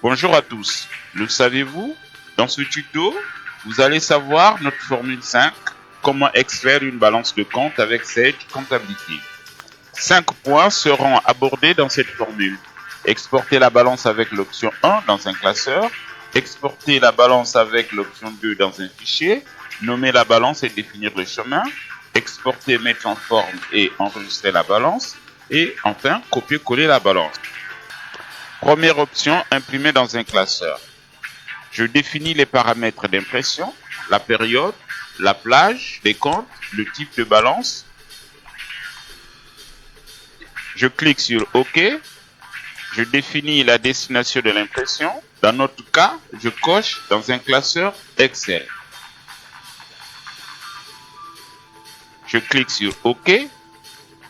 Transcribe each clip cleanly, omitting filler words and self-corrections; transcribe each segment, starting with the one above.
Bonjour à tous. Le savez-vous? Dans ce tuto, vous allez savoir notre formule 5, comment extraire une balance de compte avec Sage Comptabilité. 5 points seront abordés dans cette formule. Exporter la balance avec l'option 1 dans un classeur, exporter la balance avec l'option 2 dans un fichier, nommer la balance et définir le chemin, exporter, mettre en forme et enregistrer la balance, et enfin copier-coller la balance. Première option, imprimer dans un classeur. Je définis les paramètres d'impression, la période, la plage des comptes, le type de balance. Je clique sur OK. Je définis la destination de l'impression. Dans notre cas, je coche dans un classeur Excel. Je clique sur OK.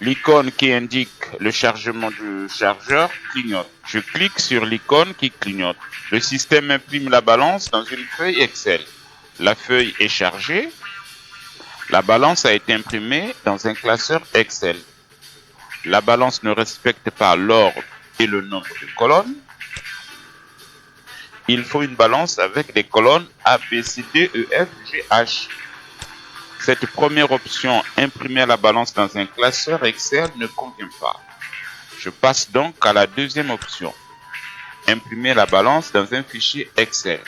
L'icône qui indique le chargement du chargeur clignote. Je clique sur l'icône qui clignote. Le système imprime la balance dans une feuille Excel. La feuille est chargée. La balance a été imprimée dans un classeur Excel. La balance ne respecte pas l'ordre et le nombre de colonnes. Il faut une balance avec des colonnes A, B, C, D, E, F, G, H. Cette première option, imprimer la balance dans un classeur Excel, ne convient pas. Je passe donc à la deuxième option, imprimer la balance dans un fichier Excel.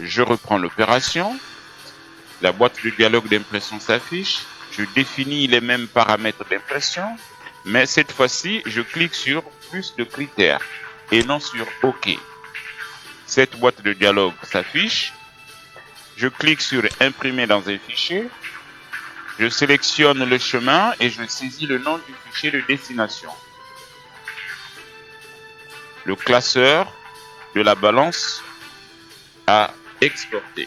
Je reprends l'opération. La boîte de dialogue d'impression s'affiche. Je définis les mêmes paramètres d'impression, mais cette fois-ci, je clique sur plus de critères et non sur OK. Cette boîte de dialogue s'affiche. Je clique sur imprimer dans un fichier. Je sélectionne le chemin et je saisis le nom du fichier de destination. Le classeur de la balance à exporter.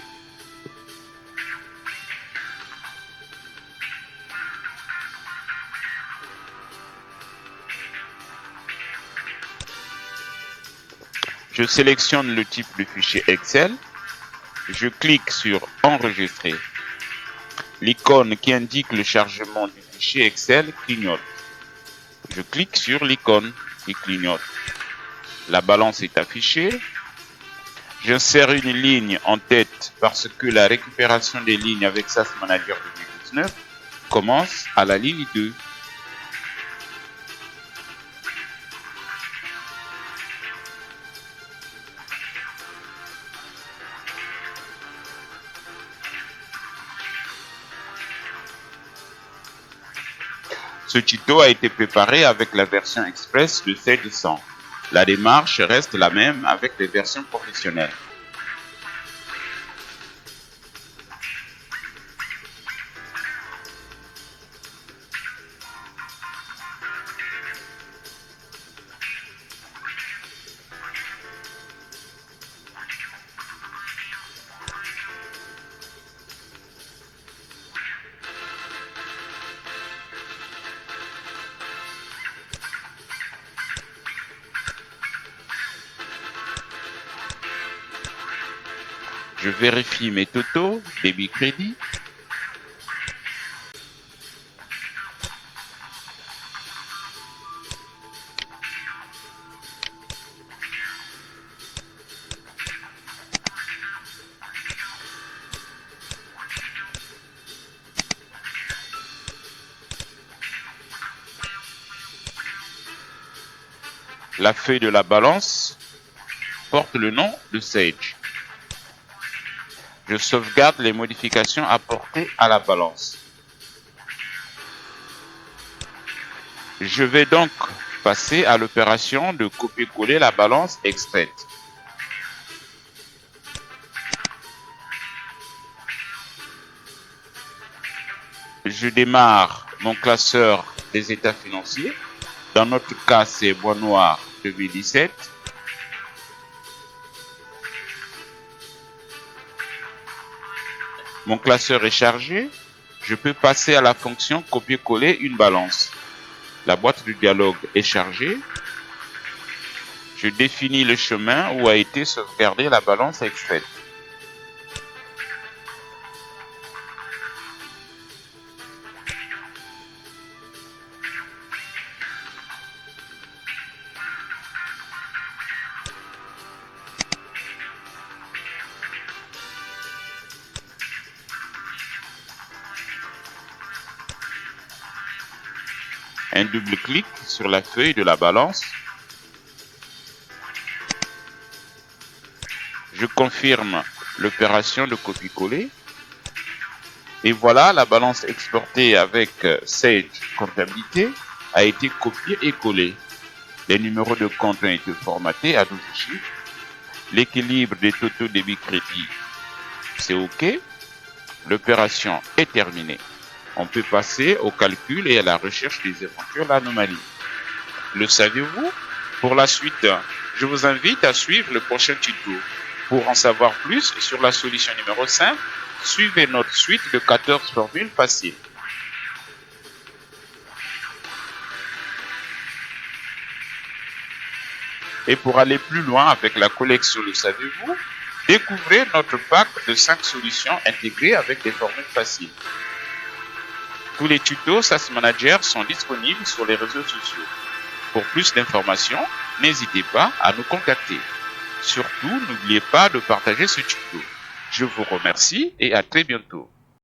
Je sélectionne le type de fichier Excel. Je clique sur enregistrer. L'icône qui indique le chargement du fichier Excel clignote. Je clique sur l'icône qui clignote. La balance est affichée. J'insère une ligne en tête parce que la récupération des lignes avec SAS Manager 2019 commence à la ligne 2. Ce tuto a été préparé avec la version express de Sage 100. La démarche reste la même avec les versions professionnelles. Je vérifie mes totaux, débit crédit. La feuille de la balance porte le nom de Sage. Je sauvegarde les modifications apportées à la balance. Je vais donc passer à l'opération de copier-coller la balance extraite. Je démarre mon classeur des états financiers. Dans notre cas, c'est Bois Noir 2017. Mon classeur est chargé. Je peux passer à la fonction copier-coller une balance. La boîte de dialogue est chargée. Je définis le chemin où a été sauvegardée la balance extraite. un double clic sur la feuille de la balance. Je confirme l'opération de copier-coller. Et voilà, la balance exportée avec Sage Comptabilité a été copiée et collée. Les numéros de compte ont été formatés à 12 chiffres. L'équilibre des totaux débit crédit, c'est OK. L'opération est terminée. On peut passer au calcul et à la recherche des éventuelles anomalies. Le saviez-vous? Pour la suite, je vous invite à suivre le prochain tuto. Pour en savoir plus sur la solution numéro 5, suivez notre suite de 14 formules faciles. Et pour aller plus loin avec la collection Le Saviez-vous, découvrez notre pack de 5 solutions intégrées avec des formules faciles. Tous les tutos SAS Manager sont disponibles sur les réseaux sociaux. Pour plus d'informations, n'hésitez pas à nous contacter. Surtout, n'oubliez pas de partager ce tuto. Je vous remercie et à très bientôt.